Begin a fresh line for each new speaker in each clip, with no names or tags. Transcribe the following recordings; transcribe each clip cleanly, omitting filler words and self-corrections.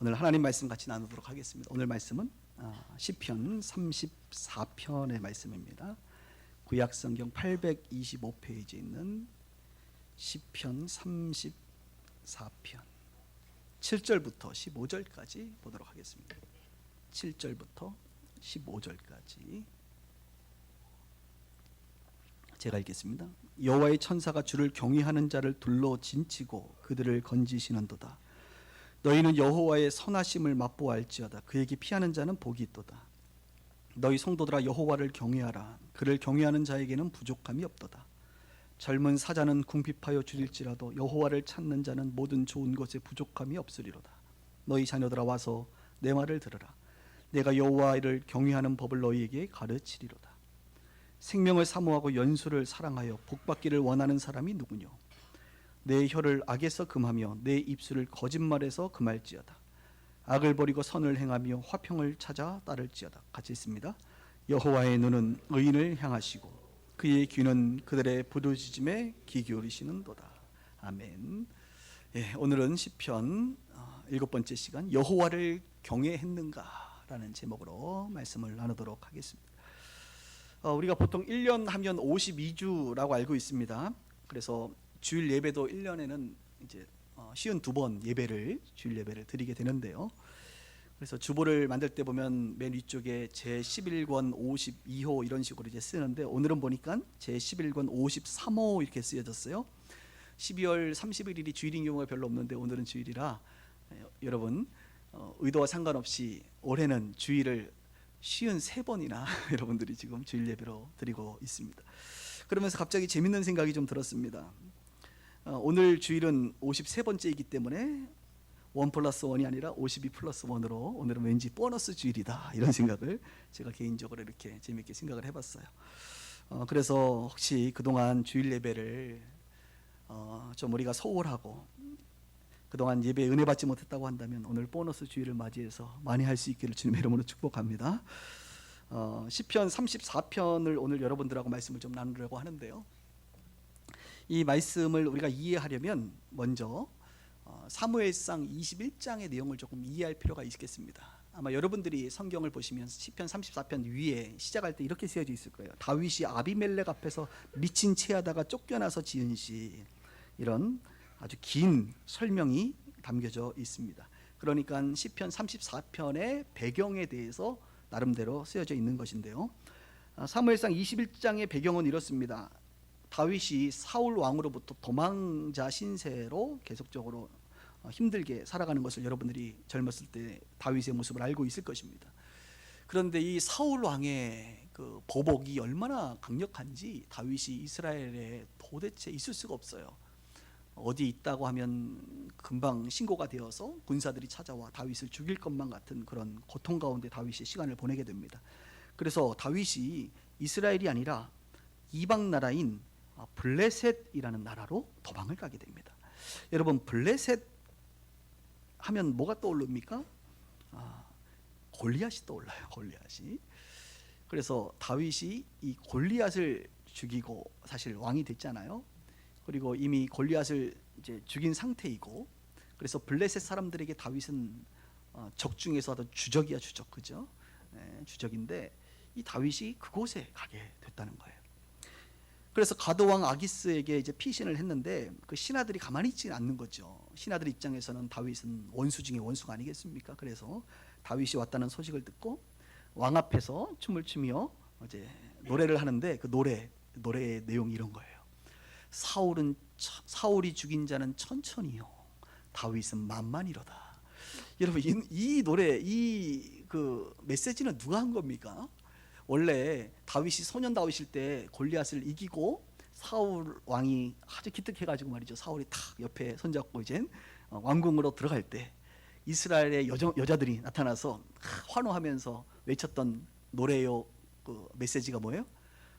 오늘 하나님 말씀 같이 나누도록 하겠습니다. 오늘 말씀은 시편 34편의 말씀입니다. 구약성경 825페이지에 있는 시편 34편 7절부터 15절까지 보도록 하겠습니다. 7절부터 15절까지 제가 읽겠습니다. 여호와의 천사가 주를 경외하는 자를 둘러 진치고 그들을 건지시는도다. 너희는 여호와의 선하심을 맛보알지어다. 그에게 피하는 자는 복이 있도다. 너희 성도들아 여호와를 경외하라. 그를 경외하는 자에게는 부족함이 없도다. 젊은 사자는 궁핍하여 줄일지라도 여호와를 찾는 자는 모든 좋은 것에 부족함이 없으리로다. 너희 자녀들아 와서 내 말을 들으라. 내가 여호와를 경외하는 법을 너희에게 가르치리로다. 생명을 사모하고 연수를 사랑하여 복받기를 원하는 사람이 누구뇨? 내 혀를 악에서 금하며 내 입술을 거짓말에서 금할지어다. 악을 버리고 선을 행하며 화평을 찾아 따를지어다. 같이 있습니다. 여호와의 눈은 의인을 향하시고 그의 귀는 그들의 부르짖음에 귀 기울이시는도다. 아멘. 오늘은 시편 7번째 시간 여호와를 경외했는가라는 제목으로 말씀을 나누도록 하겠습니다. 우리가 보통 1년 하면 52주라고 알고 있습니다. 그래서 주일 예배도 1년에는 이제 52번 주일 예배를 드리게 되는데요. 그래서 주보를 만들 때 보면 맨 위쪽에 제11권 52호 이런 식으로 이제 쓰는데 오늘은 보니까 제11권 53호 이렇게 쓰여졌어요. 12월 31일이 주일인 경우가 별로 없는데 오늘은 주일이라 여러분 의도와 상관없이 올해는 주일을 53번이나 여러분들이 지금 주일 예배로 드리고 있습니다. 그러면서 갑자기 재밌는 생각이 좀 들었습니다. 오늘 주일은 53번째이기 때문에 1+1이 아니라 52+1으로 오늘은 왠지 보너스 주일이다 이런 생각을 제가 개인적으로 이렇게 재밌게 생각을 해봤어요. 그래서 혹시 그동안 주일 예배를 좀 우리가 소홀하고 그동안 예배에 은혜 받지 못했다고 한다면 오늘 보너스 주일을 맞이해서 많이 할 수 있기를 주님의 이름으로 축복합니다. 시편 34편을 오늘 여러분들하고 말씀을 좀 나누려고 하는데요. 이 말씀을 우리가 이해하려면 먼저 사무엘상 21장의 내용을 조금 이해할 필요가 있겠습니다. 아마 여러분들이 성경을 보시면 시편 34편 위에 시작할 때 이렇게 쓰여져 있을 거예요. 다윗이 아비멜렉 앞에서 미친 채하다가 쫓겨나서 지은 시, 이런 아주 긴 설명이 담겨져 있습니다. 그러니까 시편 34편의 배경에 대해서 나름대로 쓰여져 있는 것인데요. 사무엘상 21장의 배경은 이렇습니다. 다윗이 사울 왕으로부터 도망자 신세로 계속적으로 힘들게 살아가는 것을 여러분들이 젊었을 때 다윗의 모습을 알고 있을 것입니다. 그런데 이 사울 왕의 그 보복이 얼마나 강력한지 다윗이 이스라엘에 도대체 있을 수가 없어요. 어디 있다고 하면 금방 신고가 되어서 군사들이 찾아와 다윗을 죽일 것만 같은 그런 고통 가운데 다윗이 시간을 보내게 됩니다. 그래서 다윗이 이스라엘이 아니라 이방 나라인 블레셋이라는 나라로 도망을 가게 됩니다. 여러분 블레셋 하면 뭐가 떠오릅니까? 골리앗이 떠올라요. 골리앗이. 그래서 다윗이 이 골리앗을 죽이고 사실 왕이 됐잖아요. 그리고 이미 골리앗을 이제 죽인 상태이고, 그래서 블레셋 사람들에게 다윗은 적 중에서도 주적이야 주적, 그죠? 주적인데 이 다윗이 그곳에 가게 됐다는 거예요. 그래서 가드왕 아기스에게 이제 피신을 했는데 그 신하들이 가만히 있지 않는 거죠. 신하들 입장에서는 다윗은 원수 중에 원수가 아니겠습니까? 그래서 다윗이 왔다는 소식을 듣고 왕 앞에서 춤을 추며 이제 노래를 하는데 그 노래의 내용이 이런 거예요. 사울이 죽인 자는 천천히요, 다윗은 만만이로다. 여러분 이 노래, 이 그 메시지는 누가 한 겁니까? 원래 다윗이 소년 다윗일 때 골리앗을 이기고 사울 왕이 아주 기특해가지고 말이죠. 사울이 탁 옆에 손잡고 이제 왕궁으로 들어갈 때 이스라엘의 여자들이 나타나서 환호하면서 외쳤던 노래요. 그 메시지가 뭐예요?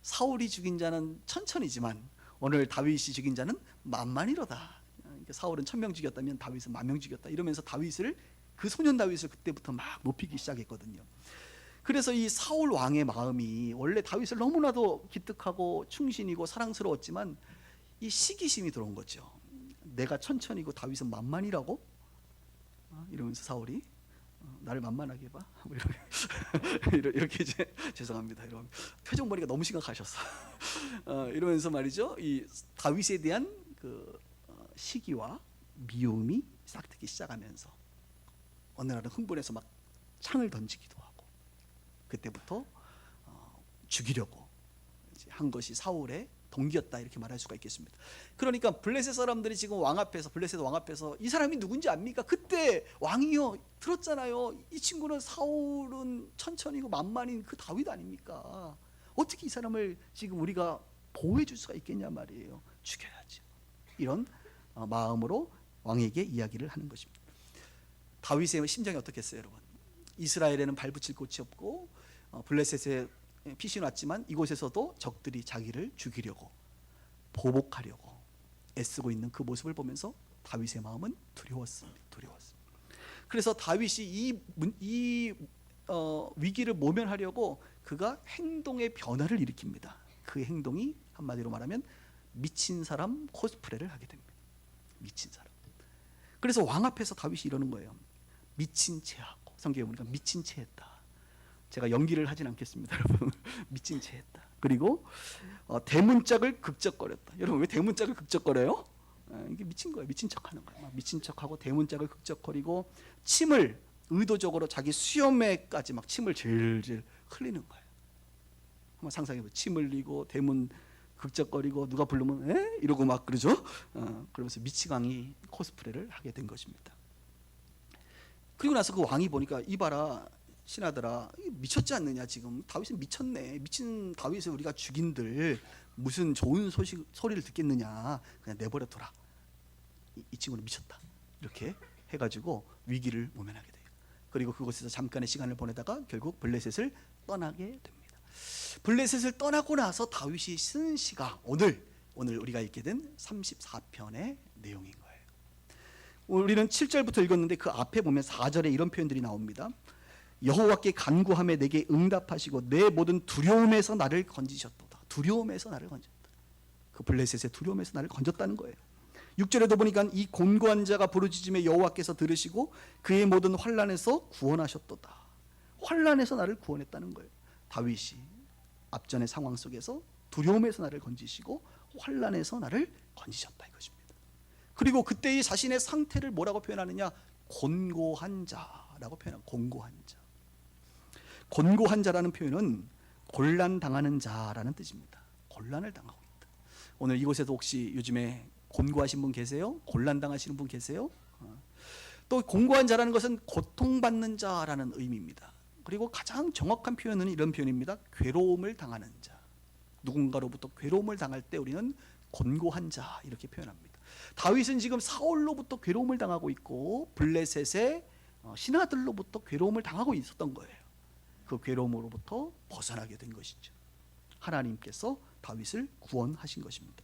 사울이 죽인 자는 천천히지만 오늘 다윗이 죽인 자는 만만이로다. 그러니까 사울은 1000명 죽였다면 다윗은 10,000명 죽였다. 이러면서 다윗을, 그 소년 다윗을 그때부터 막 높이기 시작했거든요. 그래서 이 사울 왕의 마음이 원래 다윗을 너무나도 기특하고 충신이고 사랑스러웠지만 이 시기심이 들어온 거죠. 내가 천천히고 다윗은 만만이라고? 이러면서 사울이 나를 만만하게 봐. 뭐 이렇게 이제 죄송합니다. 이런 표정 머리가 너무 심각하셨어. 이러면서 말이죠. 이 다윗에 대한 그 시기와 미움이 싹트기 시작하면서 어느 날은 흥분해서 막 창을 던지기도 하고 그때부터 죽이려고 이제 한 것이 사울의 동기였다 이렇게 말할 수가 있겠습니다. 그러니까 블레셋 사람들이 지금 블레셋 왕 앞에서 이 사람이 누군지 압니까? 그때 왕이요 들었잖아요. 이 친구는 사울은 천천히고 만만인 그 다윗 아닙니까? 어떻게 이 사람을 지금 우리가 보호해 줄 수가 있겠냐 말이에요. 죽여야지. 이런 마음으로 왕에게 이야기를 하는 것입니다. 다윗의 심정이 어떻겠어요, 여러분? 이스라엘에는 발붙일 곳이 없고 블레셋에 피신이 왔지만 이곳에서도 적들이 자기를 죽이려고 보복하려고 애쓰고 있는 그 모습을 보면서 다윗의 마음은 두려웠습니다. 그래서 다윗이 이 위기를 모면하려고 그가 행동의 변화를 일으킵니다. 그 행동이 한마디로 말하면 미친 사람 코스프레를 하게 됩니다. 미친 사람. 그래서 왕 앞에서 다윗이 이러는 거예요. 미친 체하고, 성경에 보니까 미친 체했다. 제가 연기를 하진 않겠습니다, 여러분. 미친 체했다. 그리고 대문짝을 극적거렸다. 여러분 왜 대문짝을 극적거려요? 이게 미친 거예요. 미친 척하는 거예요. 미친 척하고 대문짝을 극적거리고 침을 의도적으로 자기 수염에까지 막 침을 질질 흘리는 거예요. 한번 상상해보세요. 침 흘리고 대문 극적거리고 누가 부르면 에? 이러고 막 그러죠. 그러면서 미치광이 코스프레를 하게 된 것입니다. 그리고 나서 그 왕이 보니까 이봐라 신하들아 미쳤지 않느냐 지금 다윗은 미쳤네. 미친 다윗을 우리가 죽인들 무슨 좋은 소리를 듣겠느냐. 그냥 내버려둬라. 이 친구는 미쳤다. 이렇게 해가지고 위기를 모면하게 돼요. 그리고 그곳에서 잠깐의 시간을 보내다가 결국 블레셋을 떠나게 됩니다. 블레셋을 떠나고 나서 다윗이 쓴 시가 오늘 우리가 읽게 된 34편의 내용인 거예요. 우리는 7절부터 읽었는데 그 앞에 보면 4절에 이런 표현들이 나옵니다. 여호와께 간구하며 내게 응답하시고 내 모든 두려움에서 나를 건지셨도다. 두려움에서 나를 건졌다. 그 블레셋의 두려움에서 나를 건졌다는 거예요. 6절에도 보니까 이 곤고한 자가 부르짖음에 여호와께서 들으시고 그의 모든 환난에서 구원하셨도다. 환난에서 나를 구원했다는 거예요. 다윗이 앞전의 상황 속에서 두려움에서 나를 건지시고 환난에서 나를 건지셨다 이것입니다. 그리고 그때의 자신의 상태를 뭐라고 표현하느냐? 곤고한 자라고 표현합니다. 곤고한 자. 곤고한 자라는 표현은 곤란 당하는 자라는 뜻입니다. 곤란을 당하고 있다. 오늘 이곳에도 혹시 요즘에 곤고하신 분 계세요? 곤란 당하시는 분 계세요? 또 곤고한 자라는 것은 고통받는 자라는 의미입니다. 그리고 가장 정확한 표현은 이런 표현입니다. 괴로움을 당하는 자. 누군가로부터 괴로움을 당할 때 우리는 곤고한 자 이렇게 표현합니다. 다윗은 지금 사울로부터 괴로움을 당하고 있고 블레셋의 신하들로부터 괴로움을 당하고 있었던 거예요. 그 괴로움으로부터 벗어나게 된 것이죠. 하나님께서 다윗을 구원하신 것입니다.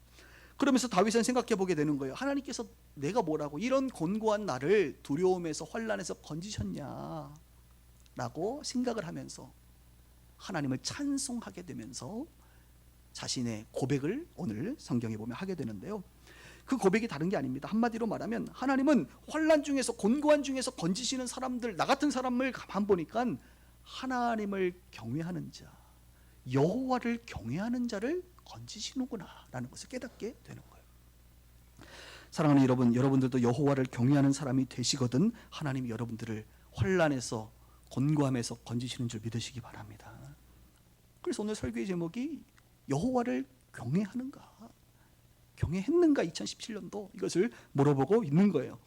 그러면서 다윗은 생각해 보게 되는 거예요. 하나님께서 내가 뭐라고 이런 곤고한 나를 두려움에서 환난에서 건지셨냐 라고 생각을 하면서 하나님을 찬송하게 되면서 자신의 고백을 오늘 성경에 보면 하게 되는데요. 그 고백이 다른 게 아닙니다. 한마디로 말하면 하나님은 환난 중에서 곤고한 중에서 건지시는 사람들, 나 같은 사람을 가만 보니까 하나님을 경외하는 자, 여호와를 경외하는 자를 건지시는구나 라는 것을 깨닫게 되는 거예요. 사랑하는 여러분, 여러분들도 여호와를 경외하는 사람이 되시거든 하나님이 여러분들을 환난에서 곤고함에서 건지시는 줄 믿으시기 바랍니다. 그래서 오늘 설교의 제목이 여호와를 경외하는가, 경외했는가 2017년도 이것을 물어보고 있는 거예요.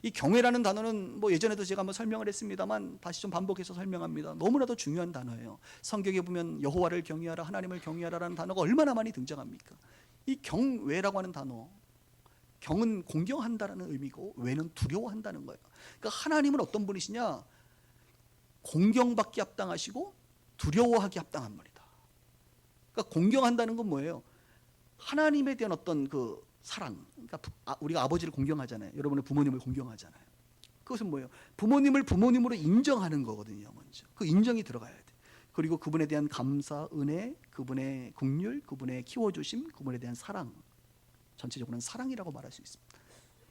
이 경외라는 단어는 뭐 예전에도 제가 한번 설명을 했습니다만 다시 좀 반복해서 설명합니다. 너무나도 중요한 단어예요. 성경에 보면 여호와를 경외하라, 하나님을 경외하라라는 단어가 얼마나 많이 등장합니까? 이 경외라고 하는 단어, 경은 공경한다라는 의미고 외는 두려워한다는 거예요. 그러니까 하나님은 어떤 분이시냐? 공경받기 합당하시고 두려워하기 합당한 분이다. 그러니까 공경한다는 건 뭐예요? 하나님에 대한 어떤 그 사랑. 그러니까 우리가 아버지를 공경하잖아요. 여러분의 부모님을 공경하잖아요. 그것은 뭐예요? 부모님을 부모님으로 인정하는 거거든요. 먼저 그 인정이 들어가야 돼. 그리고 그분에 대한 감사, 은혜, 그분의 긍휼, 그분의 키워주심, 그분에 대한 사랑. 전체적으로는 사랑이라고 말할 수 있습니다.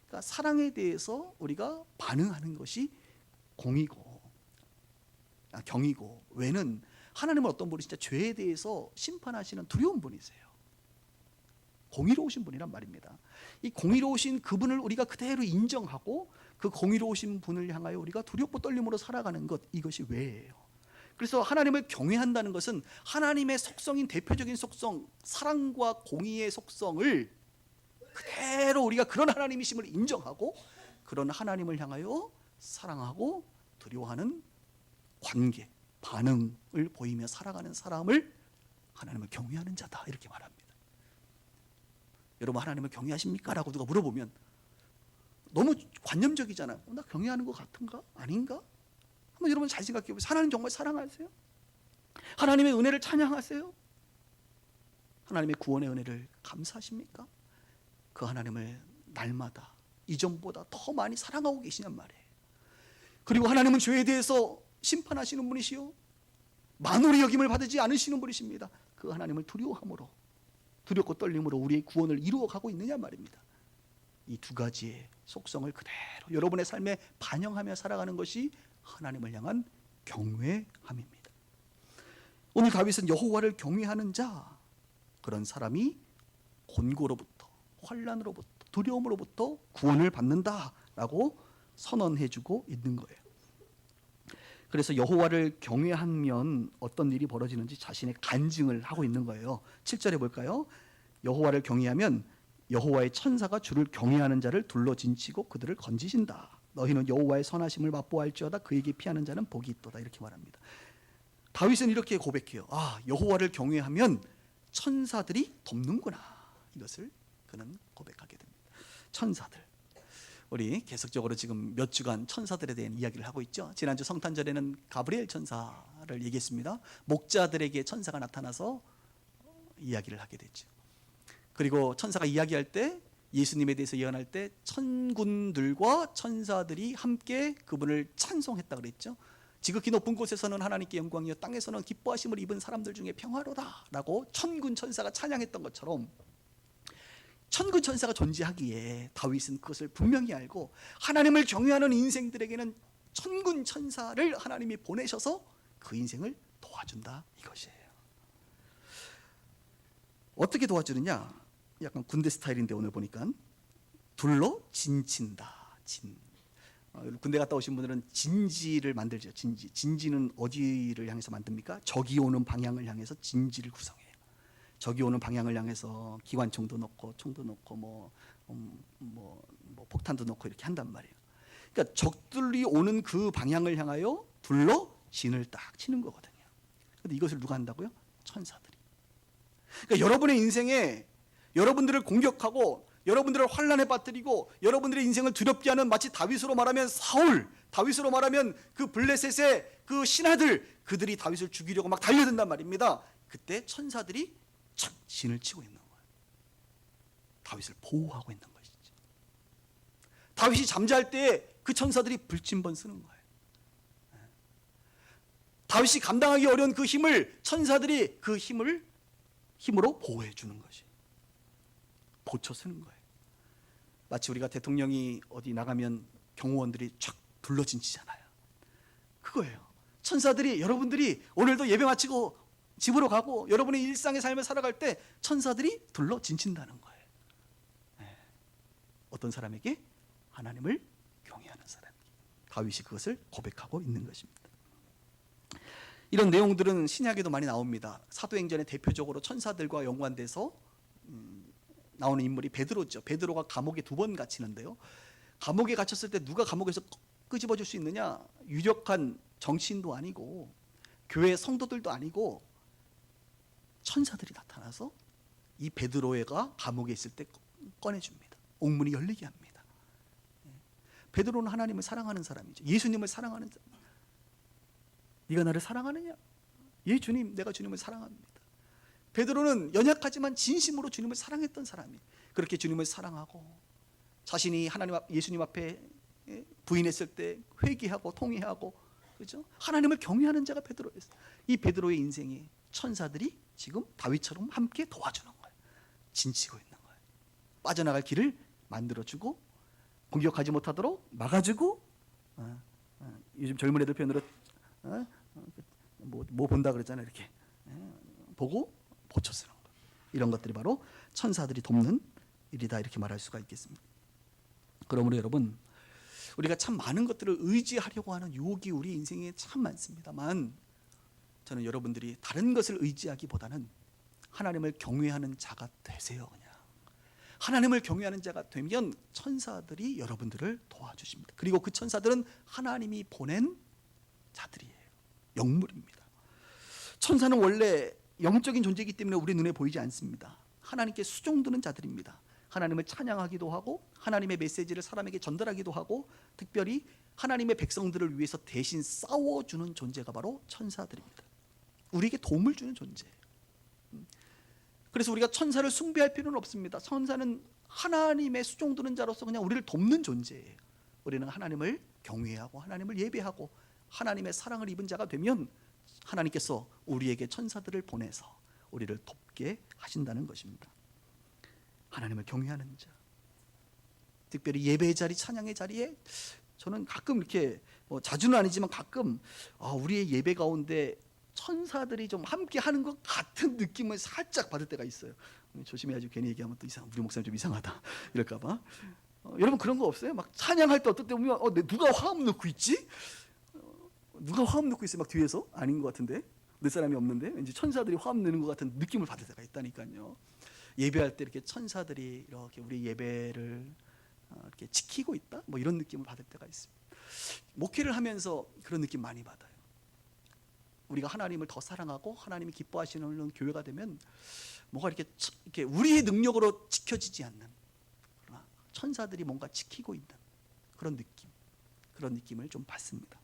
그러니까 그러니까 사랑에 대해서 우리가 반응하는 것이 공이고 경이고, 왜는 하나님은 어떤 분이시죠? 죄에 대해서 심판하시는 두려운 분이세요. 공의로우신 분이란 말입니다. 이 공의로우신 그분을 우리가 그대로 인정하고 그 공의로우신 분을 향하여 우리가 두렵고 떨림으로 살아가는 것, 이것이 왜예요? 그래서 하나님을 경외한다는 것은 하나님의 속성인 대표적인 속성, 사랑과 공의의 속성을 그대로 우리가 그런 하나님이심을 인정하고 그런 하나님을 향하여 사랑하고 두려워하는 관계, 반응을 보이며 살아가는 사람을 하나님을 경외하는 자다, 이렇게 말합니다. 여러분, 하나님을 경외하십니까? 라고 누가 물어보면 너무 관념적이잖아요. 나 경외하는 것 같은가? 아닌가? 한번 여러분 잘 생각해 보세요. 하나님 정말 사랑하세요? 하나님의 은혜를 찬양하세요? 하나님의 구원의 은혜를 감사하십니까? 그 하나님을 날마다 이전보다 더 많이 사랑하고 계시냔 말이에요. 그리고 하나님은 죄에 대해서 심판하시는 분이시요, 만홀의 여김을 받지 않으시는 분이십니다. 그 하나님을 두려워함으로, 두렵고 떨림으로 우리의 구원을 이루어가고 있느냐 말입니다. 이 두 가지의 속성을 그대로 여러분의 삶에 반영하며 살아가는 것이 하나님을 향한 경외함입니다. 오늘 다윗은 여호와를 경외하는 자, 그런 사람이 곤고로부터, 환난으로부터, 두려움으로부터 구원을 받는다라고 선언해주고 있는 거예요. 그래서 여호와를 경외하면 어떤 일이 벌어지는지 자신의 간증을 하고 있는 거예요. 7절에 볼까요? 여호와를 경외하면 여호와의 천사가 주를 경외하는 자를 둘러 진치고 그들을 건지신다. 너희는 여호와의 선하심을 맛보아할지어다. 그에게 피하는 자는 복이 있도다. 이렇게 말합니다. 다윗은 이렇게 고백해요. 여호와를 경외하면 천사들이 돕는구나. 이것을 그는 고백하게 됩니다. 천사들, 우리 계속적으로 지금 몇 주간 천사들에 대한 이야기를 하고 있죠. 지난주 성탄절에는 가브리엘 천사를 얘기했습니다. 목자들에게 천사가 나타나서 이야기를 하게 됐죠. 그리고 천사가 이야기할 때, 예수님에 대해서 예언할 때 천군들과 천사들이 함께 그분을 찬송했다 그랬죠. 지극히 높은 곳에서는 하나님께 영광이요, 땅에서는 기뻐하심을 입은 사람들 중에 평화로다 라고 천군 천사가 찬양했던 것처럼, 천군 천사가 존재하기에 다윗은 그것을 분명히 알고 하나님을 경외하는 인생들에게는 천군 천사를 하나님이 보내셔서 그 인생을 도와준다, 이것이에요. 어떻게 도와주느냐? 약간 군대 스타일인데 오늘 보니까 둘러 진친다. 군대 갔다 오신 분들은 진지를 만들죠. 진지는 어디를 향해서 만듭니까? 적이 오는 방향을 향해서 진지를 구성해요. 적이 오는 방향을 향해서 기관총도 넣고 총도 넣고 뭐 폭탄도 넣고 이렇게 한단 말이에요. 그러니까 적들이 오는 그 방향을 향하여 둘러 진을 딱 치는 거거든요. 그런데 이것을 누가 한다고요? 천사들이. 그러니까 여러분의 인생에 여러분들을 공격하고 여러분들을 환난에 빠뜨리고 여러분들의 인생을 두렵게 하는, 마치 다윗으로 말하면 사울, 다윗으로 말하면 그 블레셋의 그 신하들, 그들이 다윗을 죽이려고 막 달려든단 말입니다. 그때 천사들이 착 진을 치고 있는 거예요. 다윗을 보호하고 있는 것이죠. 다윗이 잠잘 때 그 천사들이 불침번 쓰는 거예요. 다윗이 감당하기 어려운 그 힘을 천사들이 그 힘으로 보호해 주는 것이, 보초 쓰는 거예요. 마치 우리가 대통령이 어디 나가면 경호원들이 쫙 둘러진치잖아요. 그거예요. 천사들이, 여러분들이 오늘도 예배 마치고 집으로 가고 여러분의 일상의 삶을 살아갈 때 천사들이 둘러진친다는 거예요. 어떤 사람에게? 하나님을 경외하는 사람에게. 다윗이 그것을 고백하고 있는 것입니다. 이런 내용들은 신약에도 많이 나옵니다. 사도행전에 대표적으로 천사들과 연관돼서 나오는 인물이 베드로죠. 베드로가 감옥에 2번 갇히는데요. 감옥에 갇혔을 때 누가 감옥에서 끄집어줄 수 있느냐? 유력한 정치인도 아니고 교회 성도들도 아니고 천사들이 나타나서 이 베드로가 감옥에 있을 때 꺼내줍니다. 옥문이 열리게 합니다. 베드로는 하나님을 사랑하는 사람이죠. 예수님을 사랑하는 사람. 네가 나를 사랑하느냐? 예, 주님, 내가 주님을 사랑합니다. 베드로는 연약하지만 진심으로 주님을 사랑했던 사람이에요. 그렇게 주님을 사랑하고 자신이 예수님 앞에 부인했을 때 회개하고 통회하고, 그렇죠? 하나님을 경외하는 자가 베드로였어요. 이 베드로의 인생에 천사들이 지금 다윗처럼 함께 도와주는 거예요. 진치고 있는 거예요. 빠져나갈 길을 만들어주고 공격하지 못하도록 막아주고, 요즘 젊은 애들 표현으로 뭐 본다 그랬잖아요. 이렇게 보고 고쳐 쓰는 거. 이런 것들이 바로 천사들이 돕는 일이다, 이렇게 말할 수가 있겠습니다. 그러므로 여러분, 우리가 참 많은 것들을 의지하려고 하는 유혹이 우리 인생에 참 많습니다만, 저는 여러분들이 다른 것을 의지하기보다는 하나님을 경외하는 자가 되세요. 그냥 하나님을 경외하는 자가 되면 천사들이 여러분들을 도와주십니다. 그리고 그 천사들은 하나님이 보낸 자들이에요. 영물입니다. 천사는 원래 영적인 존재이기 때문에 우리 눈에 보이지 않습니다. 하나님께 수종드는 자들입니다. 하나님을 찬양하기도 하고 하나님의 메시지를 사람에게 전달하기도 하고, 특별히 하나님의 백성들을 위해서 대신 싸워주는 존재가 바로 천사들입니다. 우리에게 도움을 주는 존재예요. 그래서 우리가 천사를 숭배할 필요는 없습니다. 천사는 하나님의 수종드는 자로서 그냥 우리를 돕는 존재예요. 우리는 하나님을 경외하고 하나님을 예배하고 하나님의 사랑을 입은 자가 되면 하나님께서 우리에게 천사들을 보내서 우리를 돕게 하신다는 것입니다. 하나님을 경외하는 자, 특별히 예배의 자리, 찬양의 자리에 저는 가끔 이렇게 자주는 아니지만 가끔 우리의 예배 가운데 천사들이 좀 함께 하는 것 같은 느낌을 살짝 받을 때가 있어요. 조심해야지, 괜히 얘기하면 또 우리 목사님 좀 이상하다 이럴까 봐. 여러분 그런 거 없어요? 막 찬양할 때 어떨 때 보면 누가 화음 넣고 있지? 누가 화음 넣고 있어요? 막 뒤에서? 아닌 것 같은데, 내 사람이 없는데 왠지 천사들이 화음 내는 것 같은 느낌을 받을 때가 있다니까요. 예배할 때 이렇게 천사들이 이렇게 우리 예배를 이렇게 지키고 있다, 뭐 이런 느낌을 받을 때가 있습니다. 목회를 하면서 그런 느낌 많이 받아요. 우리가 하나님을 더 사랑하고 하나님이 기뻐하시는 교회가 되면 뭐가 이렇게 우리의 능력으로 지켜지지 않는, 그러나 천사들이 뭔가 지키고 있는 그런 느낌을 좀 받습니다.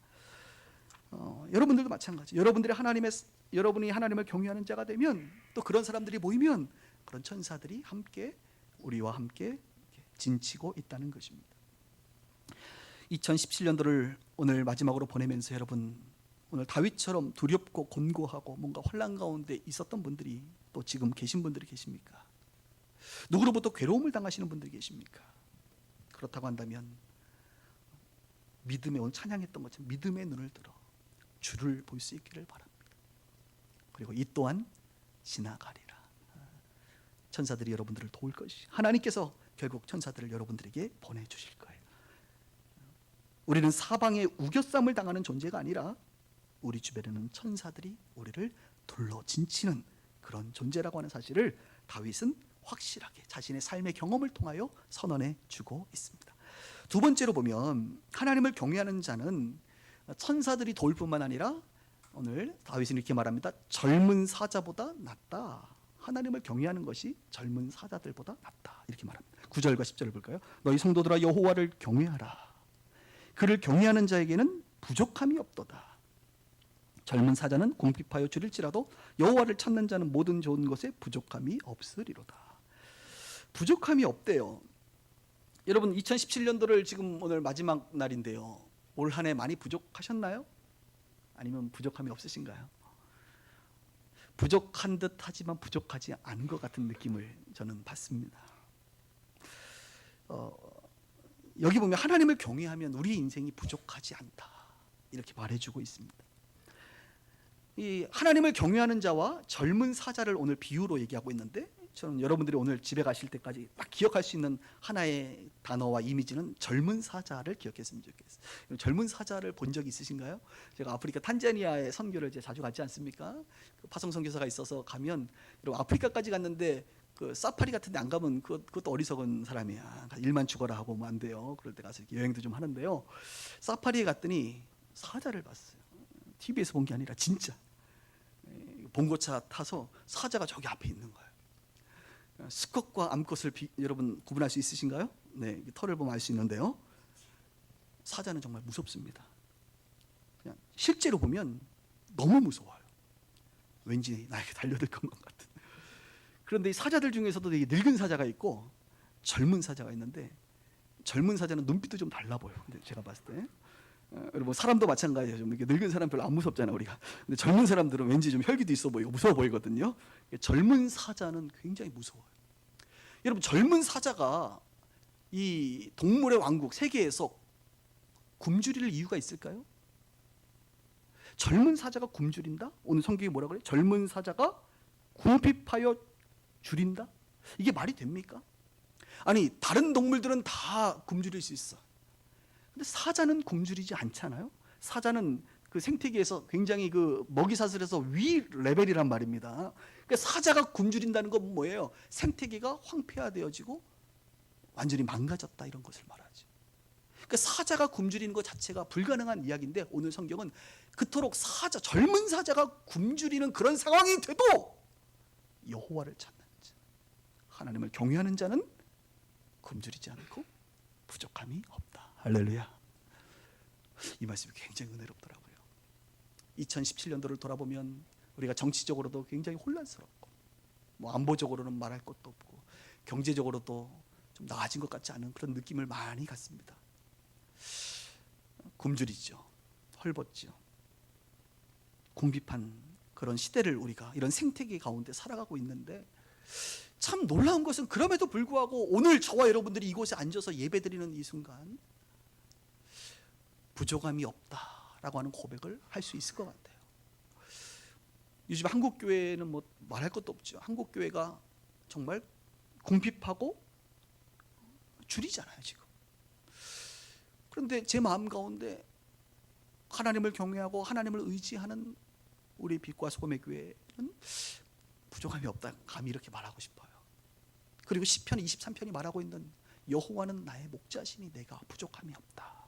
여러분들도 마찬가지. 여러분이 하나님을 경외하는 자가 되면, 또 그런 사람들이 모이면 그런 천사들이 함께 우리와 함께 진치고 있다는 것입니다. 2017년도를 오늘 마지막으로 보내면서 여러분, 오늘 다윗처럼 두렵고 곤고하고 뭔가 혼란 가운데 있었던 분들이 또 지금 계신 분들이 계십니까? 누구로부터 괴로움을 당하시는 분들이 계십니까? 그렇다고 한다면 믿음의, 오늘 찬양했던 것처럼 믿음의 눈을 들어 주를 볼 수 있기를 바랍니다. 그리고 이 또한 지나가리라. 천사들이 여러분들을 도울 것이, 하나님께서 결국 천사들을 여러분들에게 보내주실 거예요. 우리는 사방에 우겨쌈을 당하는 존재가 아니라 우리 주변에는 천사들이 우리를 둘러 진치는 그런 존재라고 하는 사실을 다윗은 확실하게 자신의 삶의 경험을 통하여 선언해 주고 있습니다. 두 번째로 보면, 하나님을 경외하는 자는 천사들이 도울 뿐만 아니라 오늘 다윗은 이렇게 말합니다. 젊은 사자보다 낫다. 하나님을 경외하는 것이 젊은 사자들보다 낫다, 이렇게 말합니다. 9절과 10절을 볼까요? 너희 성도들아 여호와를 경외하라. 그를 경외하는 자에게는 부족함이 없도다. 젊은 사자는 궁핍하여 줄일지라도 여호와를 찾는 자는 모든 좋은 것에 부족함이 없으리로다. 부족함이 없대요. 여러분, 2017년도를 지금 오늘 마지막 날인데요, 올 한 해 많이 부족하셨나요? 아니면 부족함이 없으신가요? 부족한 듯 하지만 부족하지 않은 것 같은 느낌을 저는 받습니다. 여기 보면 하나님을 경외하면 우리 인생이 부족하지 않다, 이렇게 말해주고 있습니다. 이 하나님을 경외하는 자와 젊은 사자를 오늘 비유로 얘기하고 있는데, 저는 여러분들이 오늘 집에 가실 때까지 딱 기억할 수 있는 하나의 단어와 이미지는 젊은 사자를 기억했으면 좋겠어요. 젊은 사자를 본 적 있으신가요? 제가 아프리카 탄자니아에 선교를 이제 자주 가지 않습니까? 그 파송 선교사가 있어서 가면, 여러분 아프리카까지 갔는데 그 사파리 같은 데 안 가면 그것도 어리석은 사람이야. 일만 죽어라 하고 뭐 안 돼요. 그럴 때 가서 여행도 좀 하는데요, 사파리에 갔더니 사자를 봤어요. TV에서 본 게 아니라 진짜 봉고차 타서 사자가 저기 앞에 있는 거예요. 수컷과 암컷을 여러분 구분할 수 있으신가요? 네, 털을 보면 알 수 있는데요, 사자는 정말 무섭습니다. 그냥 실제로 보면 너무 무서워요. 왠지 나에게 달려들 것만 같은. 그런데 이 사자들 중에서도 되게 늙은 사자가 있고 젊은 사자가 있는데, 젊은 사자는 눈빛도 좀 달라 보여요. 근데 제가 봤을 때 여러분, 사람도 마찬가지예요. 좀 이렇게 늙은 사람 별로 안 무섭잖아요, 우리가. 근데 젊은 사람들은 왠지 좀 혈기도 있어 보이고 무서워 보이거든요. 젊은 사자는 굉장히 무서워요. 여러분, 젊은 사자가 이 동물의 왕국 세계에서 굶주릴 이유가 있을까요? 젊은 사자가 굶주린다? 오늘 성경이 뭐라 그래요? 젊은 사자가 궁핍하여 줄인다? 이게 말이 됩니까? 아니, 다른 동물들은 다 굶주릴 수 있어. 근데 사자는 굶주리지 않잖아요. 사자는 그 생태계에서 굉장히 그 먹이사슬에서 위 레벨이란 말입니다. 그러니까 사자가 굶주린다는 건 뭐예요? 생태계가 황폐화되어지고 완전히 망가졌다, 이런 것을 말하죠. 그러니까 사자가 굶주리는 것 자체가 불가능한 이야기인데, 오늘 성경은 그토록 젊은 사자가 굶주리는 그런 상황이 돼도 여호와를 찾는 자, 하나님을 경외하는 자는 굶주리지 않고 부족함이 없다. 할렐루야. 이 말씀이 굉장히 은혜롭더라고요. 2017년도를 돌아보면 우리가 정치적으로도 굉장히 혼란스럽고, 뭐 안보적으로는 말할 것도 없고, 경제적으로도 좀 나아진 것 같지 않은 그런 느낌을 많이 갖습니다. 굶주리죠. 헐벗죠. 궁핍한 그런 시대를 우리가 이런 생태계 가운데 살아가고 있는데, 참 놀라운 것은 그럼에도 불구하고 오늘 저와 여러분들이 이곳에 앉아서 예배드리는 이 순간 부족함이 없다라고 하는 고백을 할 수 있을 것 같아요. 요즘 한국 교회는 뭐 말할 것도 없죠. 한국 교회가 정말 궁핍하고 줄이잖아요, 지금. 그런데 제 마음 가운데 하나님을 경외하고 하나님을 의지하는 우리 빛과 소금의 교회는 부족함이 없다, 감히 이렇게 말하고 싶어요. 그리고 시편 23편이 말하고 있는 여호와는 나의 목자시니 내가 부족함이 없다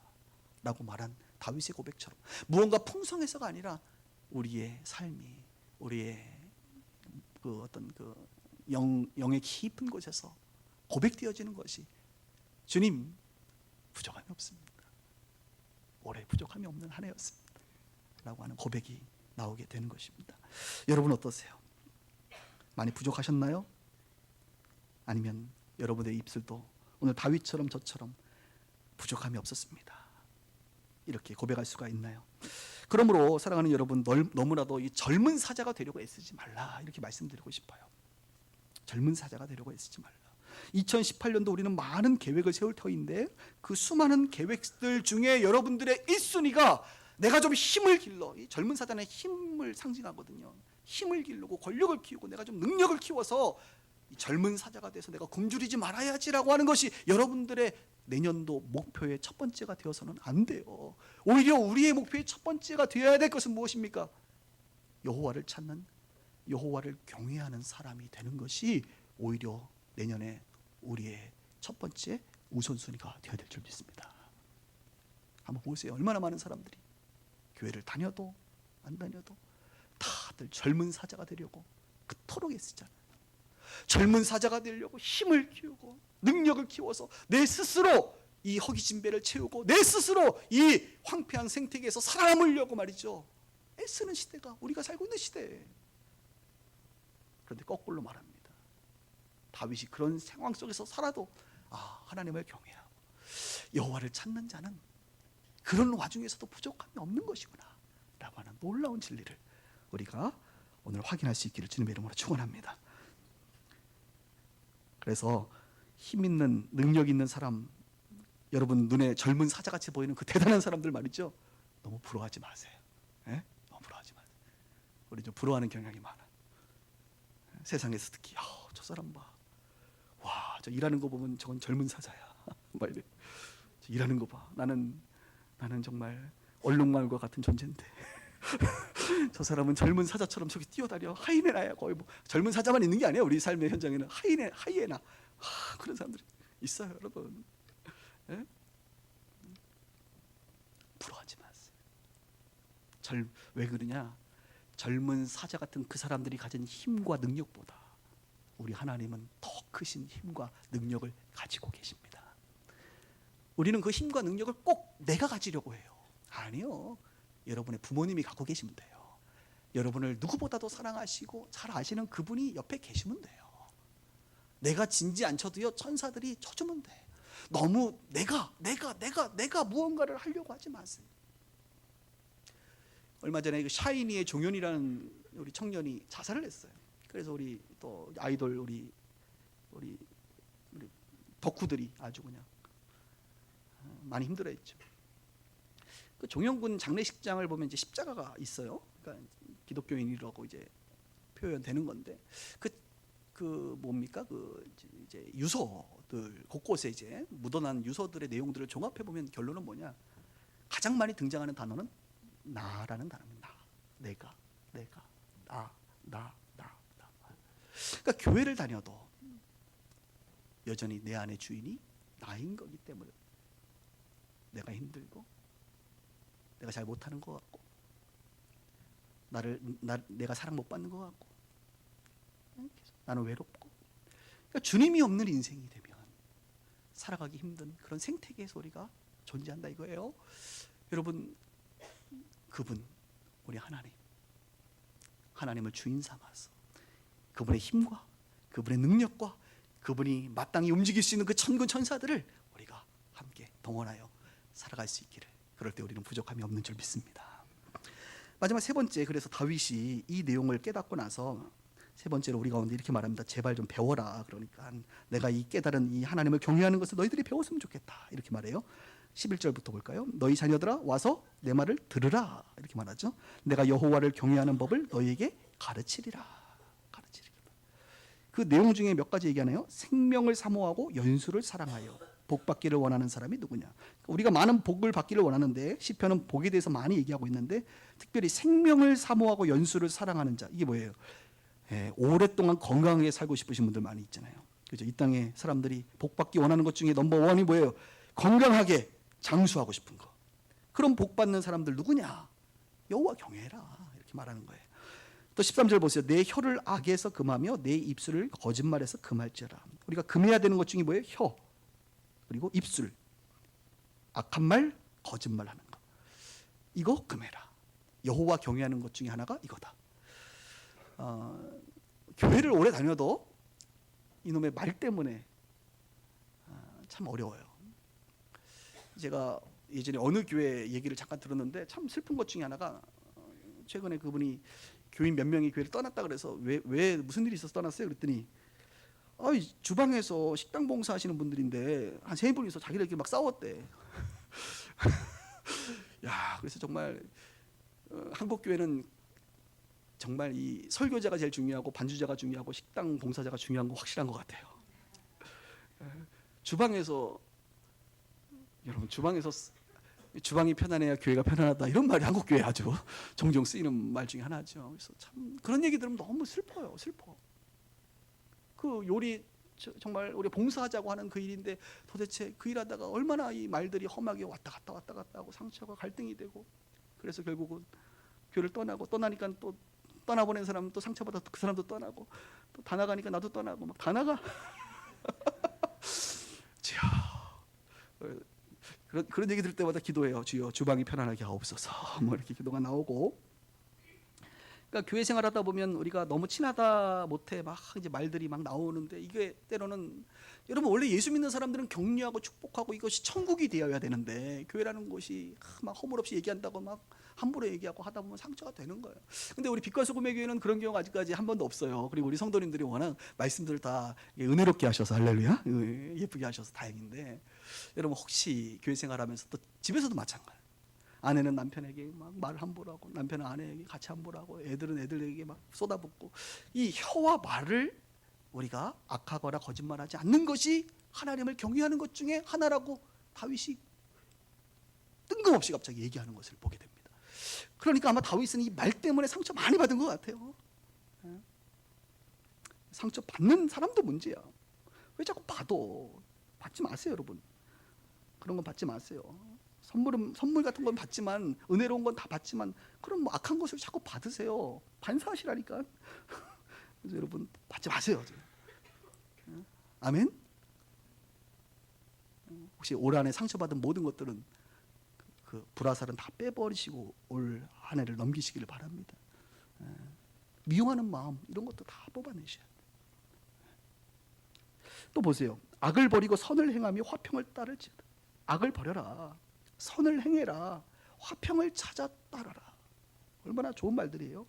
라고 말한 다윗의 고백처럼, 무언가 풍성해서가 아니라 우리의 삶이, 우리의 그 어떤 그 영의 깊은 곳에서 고백되어지는 것이, 주님 부족함이 없습니다, 올해 부족함이 없는 한 해였습니다 라고 하는 고백이 나오게 되는 것입니다. 여러분 어떠세요? 많이 부족하셨나요? 아니면 여러분의 입술도 오늘 다윗처럼 저처럼 부족함이 없었습니다, 이렇게 고백할 수가 있나요? 그러므로 사랑하는 여러분, 너무나도 이 젊은 사자가 되려고 애쓰지 말라, 이렇게 말씀드리고 싶어요. 젊은 사자가 되려고 애쓰지 말라. 2018년도 우리는 많은 계획을 세울 터인데, 그 수많은 계획들 중에 여러분들의 1순위가 내가 좀 힘을 길러, 이 젊은 사자는 힘을 상징하거든요. 힘을 기르고 권력을 키우고 내가 좀 능력을 키워서 이 젊은 사자가 돼서 내가 굶주리지 말아야지라고 하는 것이 여러분들의 내년도 목표의 첫 번째가 되어서는 안 돼요. 오히려 우리의 목표의 첫 번째가 되어야 될 것은 무엇입니까? 여호와를 찾는, 여호와를 경외하는 사람이 되는 것이 오히려 내년에 우리의 첫 번째 우선순위가 되어야 될 줄 믿습니다. 한번 보세요. 얼마나 많은 사람들이 교회를 다녀도 안 다녀도 다들 젊은 사자가 되려고 그토록 애쓰잖아요. 젊은 사자가 되려고 힘을 키우고 능력을 키워서 내 스스로 이 허기진 배를 채우고 내 스스로 이 황폐한 생태계에서 살아남으려고 말이죠, 애쓰는 시대가 우리가 살고 있는 시대예요. 그런데 거꾸로 말합니다. 다윗이 그런 상황 속에서 살아도 하나님을 경외하고 여호와를 찾는 자는 그런 와중에서도 부족함이 없는 것이구나 라고 하는 놀라운 진리를 우리가 오늘 확인할 수 있기를 주님의 이름으로 축원합니다. 그래서 힘 있는, 능력 있는 사람, 여러분 눈에 젊은 사자같이 보이는 그 대단한 사람들 말이죠, 너무 부러워하지 마세요. 예? 너무 부러워하지 마세요. 우리 좀 부러워하는 경향이 많아. 세상에서 특히 저 사람 봐, 와, 저 일하는 거 보면 저건 젊은 사자야 막 이래. 저 일하는 거 봐, 나는 정말 얼룩말과 같은 존재인데 저 사람은 젊은 사자처럼 저기 뛰어다녀. 하이에나야. 거의 뭐 젊은 사자만 있는 게 아니에요. 우리 삶의 현장에는 하이에나 그런 사람들이 있어요, 여러분. 예? 부러워하지 마세요. 왜 그러냐? 젊은 사자 같은 그 사람들이 가진 힘과 능력보다 우리 하나님은 더 크신 힘과 능력을 가지고 계십니다. 우리는 그 힘과 능력을 꼭 내가 가지려고 해요. 아니요. 여러분의 부모님이 갖고 계시면 돼요. 여러분을 누구보다도 사랑하시고 잘 아시는 그분이 옆에 계시면 돼요. 내가 진지 안 쳐도요, 천사들이 쳐주면 돼. 너무 내가 무언가를 하려고 하지 마세요. 얼마 전에 그 샤이니의 종현이라는 우리 청년이 자살을 했어요. 그래서 우리 또 아이돌 우리 덕후들이 아주 그냥 많이 힘들어했죠. 그 종영군 장례식장을 보면 이제 십자가가 있어요. 그러니까 기독교인이라고 이제 표현되는 건데 그 뭡니까 그 이제 유서들 곳곳에 이제 묻어난 유서들의 내용들을 종합해 보면 결론은 뭐냐? 가장 많이 등장하는 단어는 나라는 단어입니다. 내가 나. 그러니까 교회를 다녀도 여전히 내 안의 주인이 나인 거기 때문에 내가 힘들고 내가 잘 못하는 것 같고 내가 사랑 못 받는 것 같고 나는 외롭고 그러니까 주님이 없는 인생이 되면 살아가기 힘든 그런 생태계의 소리가 존재한다 이거예요. 여러분 그분 우리 하나님을 주인 삼아서 그분의 힘과 그분의 능력과 그분이 마땅히 움직일 수 있는 그 천군 천사들을 우리가 함께 동원하여 살아갈 수 있기를 그럴 때 우리는 부족함이 없는 줄 믿습니다. 마지막 세 번째 그래서 다윗이 이 내용을 깨닫고 나서 세 번째로 우리 가운데 이렇게 말합니다. 제발 좀 배워라. 그러니까 내가 이 깨달은 이 하나님을 경외하는 것을 너희들이 배웠으면 좋겠다 이렇게 말해요. 11절부터 볼까요? 너희 자녀들아 와서 내 말을 들으라 이렇게 말하죠. 내가 여호와를 경외하는 법을 너희에게 가르치리라. 그 내용 중에 몇 가지 얘기하네요. 생명을 사모하고 연수를 사랑하여 복 받기를 원하는 사람이 누구냐? 우리가 많은 복을 받기를 원하는데 시편은 복에 대해서 많이 얘기하고 있는데 특별히 생명을 사모하고 연수를 사랑하는 자 이게 뭐예요? 오랫동안 건강하게 살고 싶으신 분들 많이 있잖아요. 그죠? 이 땅에 사람들이 복 받기 원하는 것 중에 넘버 원이 뭐예요? 건강하게 장수하고 싶은 거. 그럼 복 받는 사람들 누구냐? 여호와 경외해라 이렇게 말하는 거예요. 또 13절 보세요. 내 혀를 악에서 금하며 내 입술을 거짓말에서 금할지어라. 우리가 금해야 되는 것 중에 뭐예요? 혀 그리고 입술. 악한 말, 거짓말 하는 거. 이거 금해라. 여호와 경외하는 것 중에 하나가 이거다. 교회를 오래 다녀도 이놈의 말 때문에 참 어려워요. 제가 예전에 어느 교회 얘기를 잠깐 들었는데 참 슬픈 것 중에 하나가 최근에 그분이 교인 몇 명이 교회를 떠났다 그래서 왜 무슨 일이 있어서 떠났어요? 그랬더니 주방에서 식당 봉사하시는 분들인데 한 세 분이서 자기들끼리 막 싸웠대. 야, 그래서 정말 한국 교회는 정말 이 설교자가 제일 중요하고 반주자가 중요하고 식당 봉사자가 중요한 거 확실한 것 같아요. 주방에서 여러분 주방이 편안해야 교회가 편안하다 이런 말이 한국 교회에 아주 종종 쓰이는 말 중에 하나죠. 그래서 참 그런 얘기 들으면 너무 슬퍼요. 그 요리 정말 우리 봉사하자고 하는 그 일인데 도대체 그 일하다가 얼마나 이 말들이 험하게 왔다 갔다 하고 상처가 갈등이 되고 그래서 결국은 교회를 떠나니까 또 떠나보낸 사람은 또 상처받아 그 사람도 떠나고 또 다 나가니까 나도 떠나고 막 다 나가. 그런 얘기 들을 때마다 기도해요. 주여 주방이 편안하게 하옵소서. 뭐 이렇게 기도가 나오고. 그러니까 교회 생활하다 보면 우리가 너무 친하다 못해 막 이제 말들이 막 나오는데 이게 때로는 여러분 원래 예수 믿는 사람들은 격려하고 축복하고 이것이 천국이 되어야 되는데 교회라는 곳이 막 허물없이 얘기한다고 막 함부로 얘기하고 하다 보면 상처가 되는 거예요. 근데 우리 빛과 소금의 교회는 그런 경우가 아직까지 한 번도 없어요. 그리고 우리 성도님들이 워낙 말씀들을 다 은혜롭게 하셔서 할렐루야 예쁘게 하셔서 다행인데 여러분 혹시 교회 생활하면서 또 집에서도 마찬가지예요. 아내는 남편에게 막 말을 함부로 하고 남편은 아내에게 같이 함부로 하고 애들은 애들에게 막 쏟아붓고 이 혀와 말을 우리가 악하거나 거짓말하지 않는 것이 하나님을 경외하는 것 중에 하나라고 다윗이 뜬금없이 갑자기 얘기하는 것을 보게 됩니다. 그러니까 아마 다윗은 이 말 때문에 상처 많이 받은 것 같아요. 상처 받는 사람도 문제야. 왜 자꾸 받지 마세요 여러분. 그런 건 받지 마세요. 선물 같은 건 받지만 은혜로운 건 다 받지만 그럼 뭐 악한 것을 자꾸 받으세요. 반사하시라니까. 그래서 여러분 받지 마세요. 아멘. 혹시 올 한해 상처받은 모든 것들은 그 불화살은 다 빼버리시고 올 한 해를 넘기시기를 바랍니다. 미워하는 마음 이런 것도 다 뽑아내셔야 돼요. 또 보세요. 악을 버리고 선을 행하며 화평을 따를지어다. 악을 버려라. 선을 행해라. 화평을 찾아 따라라. 얼마나 좋은 말들이에요.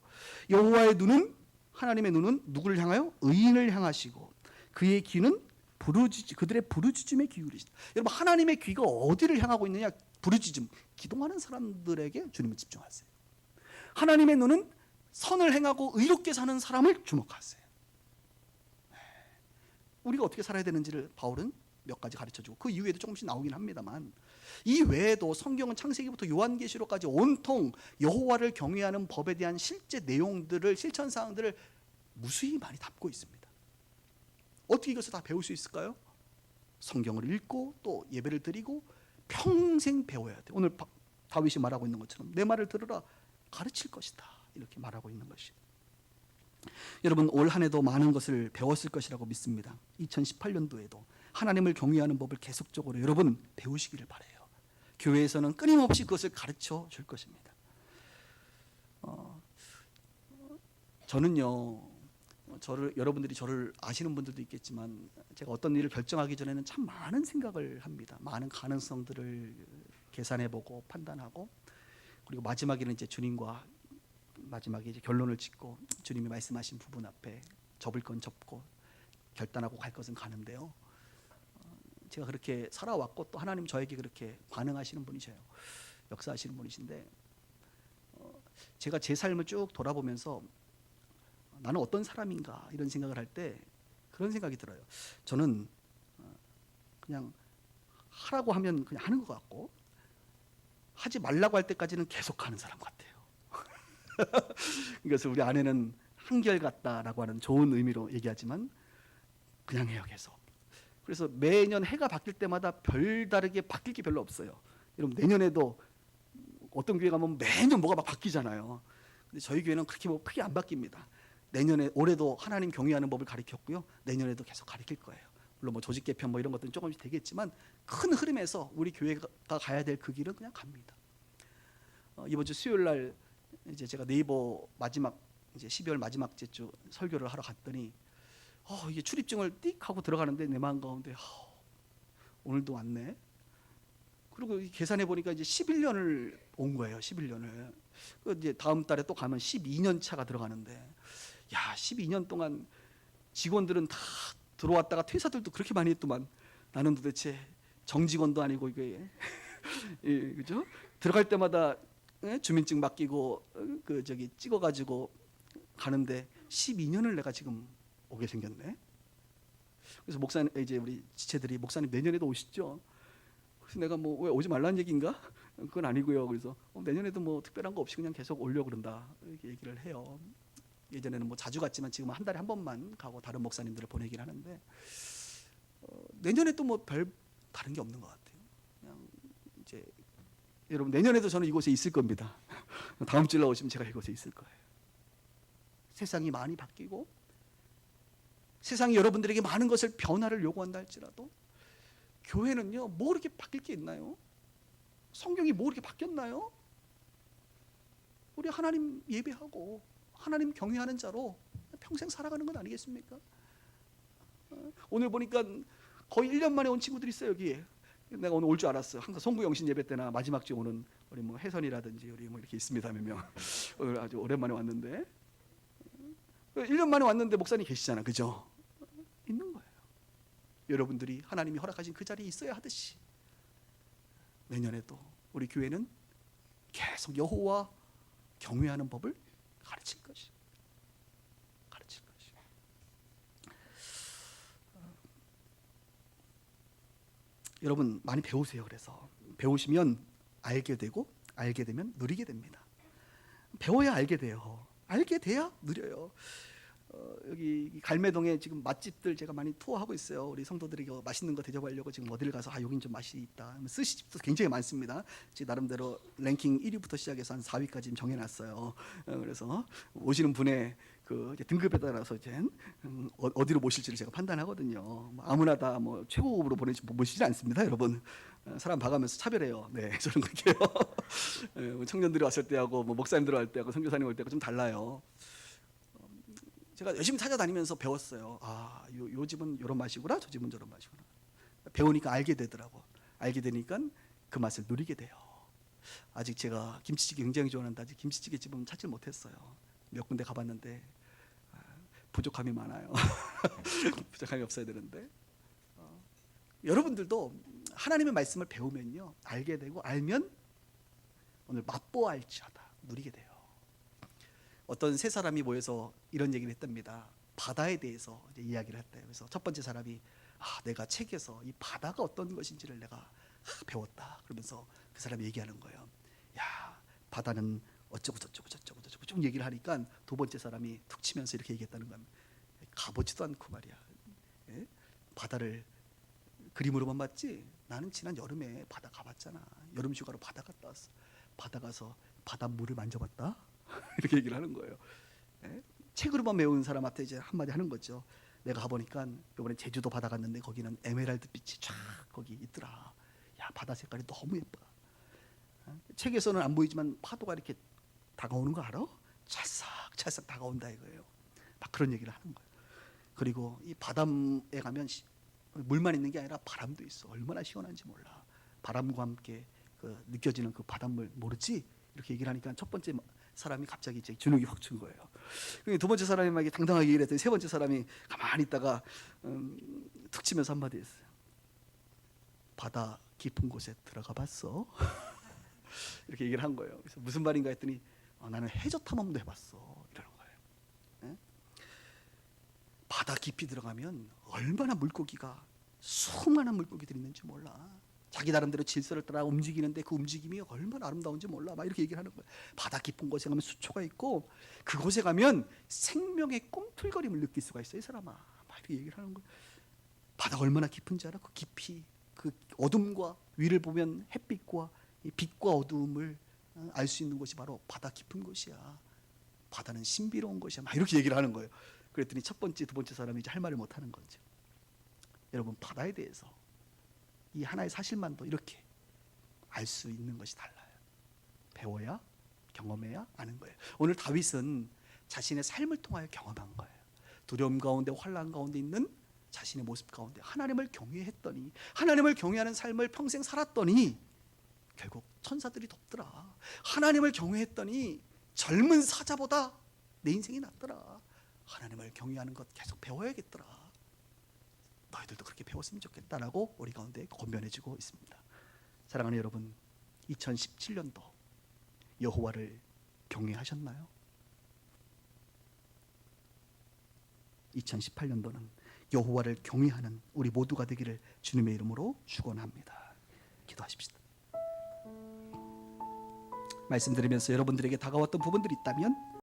여호와의 눈은 하나님의 눈은 누구를 향하여 의인을 향하시고 그의 귀는 그들의 부르짖음에 기울이시다. 여러분, 하나님의 귀가 어디를 향하고 있느냐? 부르짖음, 기도하는 사람들에게 주님은 집중하세요. 하나님의 눈은 선을 행하고 의롭게 사는 사람을 주목하세요. 우리가 어떻게 살아야 되는지를 바울은 몇 가지 가르쳐주고 그 이후에도 조금씩 나오긴 합니다만, 이 외에도 성경은 창세기부터 요한계시록까지 온통 여호와를 경외하는 법에 대한 실제 내용들을, 실천사항들을 무수히 많이 담고 있습니다. 어떻게 이것을 다 배울 수 있을까요? 성경을 읽고 또 예배를 드리고 평생 배워야 돼. 오늘 다윗이 말하고 있는 것처럼 내 말을 들으라, 가르칠 것이다, 이렇게 말하고 있는 것이. 여러분, 올 한 해도 많은 것을 배웠을 것이라고 믿습니다. 2018년도에도 하나님을 경외하는 법을 계속적으로 여러분 배우시기를 바라요. 교회에서는 끊임없이 그것을 가르쳐 줄 것입니다. 저는요, 여러분들이 저를 아시는 분들도 있겠지만, 제가 어떤 일을 결정하기 전에는 참 많은 생각을 합니다. 많은 가능성들을 계산해보고 판단하고, 그리고 마지막에는 이제 주님과 마지막에 이제 결론을 짓고 주님이 말씀하신 부분 앞에 접을 건 접고 결단하고 갈 것은 가는데요. 제가 그렇게 살아왔고 또 하나님 저에게 그렇게 반응하시는 분이셔요. 역사하시는 분이신데, 제가 제 삶을 쭉 돌아보면서 나는 어떤 사람인가 이런 생각을 할 때 그런 생각이 들어요. 저는 그냥 하라고 하면 그냥 하는 것 같고, 하지 말라고 할 때까지는 계속 하는 사람 같아요. 그래서 우리 아내는 한결같다라고 하는 좋은 의미로 얘기하지만 그냥 해요, 계속. 그래서 매년 해가 바뀔 때마다 별다르게 바뀔 게 별로 없어요. 여러분, 내년에도 어떤 교회 가면 매년 뭐가 막 바뀌잖아요. 근데 저희 교회는 그렇게 뭐 크게 안 바뀝니다. 올해도 하나님 경외하는 법을 가르쳤고요, 내년에도 계속 가르칠 거예요. 물론 뭐 조직 개편 뭐 이런 것들은 조금씩 되겠지만 큰 흐름에서 우리 교회가 가야 될 그 길은 그냥 갑니다. 이번 주 수요일 날 이제 제가 네이버 마지막 이제 12월 마지막 주 설교를 하러 갔더니 이게 출입증을 띡 하고 들어가는데 내 마음 가운데 오늘도 왔네. 그리고 계산해 보니까 이제 11년을 온 거예요. 11년을. 이제 다음 달에 또 가면 12년 차가 들어가는데, 야, 12년 동안 직원들은 다 들어왔다가 퇴사들도 그렇게 많이 했더만 나는 도대체 정직원도 아니고 이게 예, 그죠? 들어갈 때마다 주민증 맡기고 찍어가지고 가는데 12년을 내가 지금 오게 생겼네. 그래서 목사님, 이제 우리 지체들이 목사님 내년에도 오시죠? 그래서 내가 뭐 왜 오지 말라는 얘기인가? 그건 아니고요. 그래서 내년에도 뭐 특별한 거 없이 그냥 계속 오려고 그런다, 이렇게 얘기를 해요. 예전에는 뭐 자주 갔지만 지금은 한 달에 한 번만 가고 다른 목사님들을 보내긴 하는데, 내년에 또 뭐 별 다른 게 없는 것 같아요. 그냥 이제 여러분, 내년에도 저는 이곳에 있을 겁니다. 다음 주에 오시면 제가 이곳에 있을 거예요. 세상이 많이 바뀌고 세상이 여러분들에게 많은 것을 변화를 요구한다 할지라도 교회는요, 뭐 그렇게 바뀔 게 있나요? 성경이 뭐 그렇게 바뀌었나요? 우리 하나님 예배하고 하나님 경외하는 자로 평생 살아가는 건 아니겠습니까? 오늘 보니까 거의 1년 만에 온 친구들이 있어요, 여기에. 내가 오늘 올 줄 알았어. 항상 송구영신 예배 때나 마지막 주에 오는 우리 뭐 혜선이라든지 우리 뭐 이렇게 있습니다, 몇 명. 오늘 아주 오랜만에 왔는데, 1년 만에 왔는데 목사님 계시잖아, 그죠? 있는 거예요. 여러분들이 하나님이 허락하신 그 자리에 있어야 하듯이 내년에도 우리 교회는 계속 여호와 경외하는 법을 가르칠 것이. 여러분, 많이 배우세요. 그래서 배우시면 알게 되고, 알게 되면 누리게 됩니다. 배워야 알게 돼요. 알게 돼야 누려요. 여기 갈매동에 지금 맛집들 제가 많이 투어하고 있어요. 우리 성도들이 맛있는 거 대접하려고 지금 어디를 가서 여긴 좀 맛이 있다. 스시집도 굉장히 많습니다. 제 나름대로 랭킹 1위부터 시작해서 한 4위까지 지금 정해놨어요. 그래서 오시는 분의 그 등급에 따라서 이제 어디로 모실지를 제가 판단하거든요. 아무나 다 뭐 최고급으로 모시지 않습니다, 여러분. 사람 봐가면서 차별해요. 네, 저는 그렇게요. 청년들이 왔을 때하고 뭐 목사님들 올 때하고 선교사님 올 때하고 좀 달라요. 제가 열심히 찾아다니면서 배웠어요. 요 집은 이런 맛이구나, 저 집은 저런 맛이구나. 배우니까 알게 되더라고. 알게 되니까 그 맛을 누리게 돼요. 아직 제가 김치찌개 굉장히 좋아하는데 아직 김치찌개 집은 찾지 못했어요. 몇 군데 가봤는데 부족함이 많아요. 부족함이 없어야 되는데, 여러분들도 하나님의 말씀을 배우면요, 알게 되고 알면 오늘 맛보아할지어다 누리게 돼요. 어떤 세 사람이 모여서 이런 얘기를 했답니다. 바다에 대해서 이제 이야기를 했대요. 그래서 첫 번째 사람이 내가 책에서 이 바다가 어떤 것인지를 내가 배웠다. 그러면서 그 사람이 얘기하는 거예요. 야, 바다는 어쩌고 저쩌고 저쩌고 저쩌고 쭉 얘기를 하니까 두 번째 사람이 툭 치면서 이렇게 얘기했다는 겁니다. 가보지도 않고 말이야. 예? 바다를 그림으로만 봤지. 나는 지난 여름에 바다 가봤잖아. 여름 휴가로 바다 갔다 왔어. 바다 가서 바닷물을 만져봤다. 이렇게 얘기를 하는 거예요. 예? 책으로만 배운 사람한테 이제 한마디 하는 거죠. 내가 가보니까 이번에 제주도 바다 갔는데 거기는 에메랄드 빛이 쫙 거기 있더라. 야, 바다 색깔이 너무 예뻐. 책에서는 안 보이지만 파도가 이렇게 다가오는 거 알아? 찰싹찰싹 다가온다 이거예요. 막 그런 얘기를 하는 거예요. 그리고 이 바다에 가면 물만 있는 게 아니라 바람도 있어. 얼마나 시원한지 몰라. 바람과 함께 느껴지는 그 바닷물 모르지? 이렇게 얘기를 하니까 첫 번째 사람이 갑자기 이제 주눅이 확 준 거예요. 두 번째 사람이 막 당당하게 얘기를 했더니 세 번째 사람이 가만히 있다가 툭 치면서 한마디 했어요. 바다 깊은 곳에 들어가 봤어? 이렇게 얘기를 한 거예요. 그래서 무슨 말인가 했더니 나는 해저 탐험도 해봤어. 이러는 거예요. 네? 바다 깊이 들어가면 얼마나 물고기가 수많은 물고기들이 있는지 몰라. 자기 나름대로 질서를 따라 움직이는데 그 움직임이 얼마나 아름다운지 몰라. 막 이렇게 얘기를 하는 거예요. 바다 깊은 곳에 가면 수초가 있고 그곳에 가면 생명의 꿈틀거림을 느낄 수가 있어 이 사람아. 막 이렇게 얘기를 하는 거예요. 바다가 얼마나 깊은지 알아? 그 깊이, 그 어둠과 위를 보면 햇빛과 이 빛과 어두움을 알 수 있는 곳이 바로 바다 깊은 곳이야. 바다는 신비로운 곳이야. 막 이렇게 얘기를 하는 거예요. 그랬더니 첫 번째, 두 번째 사람이 이제 할 말을 못 하는 거죠. 여러분, 바다에 대해서 이 하나의 사실만도 이렇게 알 수 있는 것이 달라요. 배워야, 경험해야 아는 거예요. 오늘 다윗은 자신의 삶을 통하여 경험한 거예요. 두려움 가운데, 환난 가운데 있는 자신의 모습 가운데 하나님을 경외했더니, 하나님을 경외하는 삶을 평생 살았더니 결국 천사들이 돕더라. 하나님을 경외했더니 젊은 사자보다 내 인생이 낫더라. 하나님을 경외하는 것 계속 배워야겠더라. 너희들도 그렇게 배웠으면 좋겠다라고 우리 가운데 권면해주고 있습니다. 사랑하는 여러분, 2017년도 여호와를 경외하셨나요? 2018년도는 여호와를 경외하는 우리 모두가 되기를 주님의 이름으로 축원합니다. 기도하십시다. 말씀드리면서 여러분들에게 다가왔던 부분들이 있다면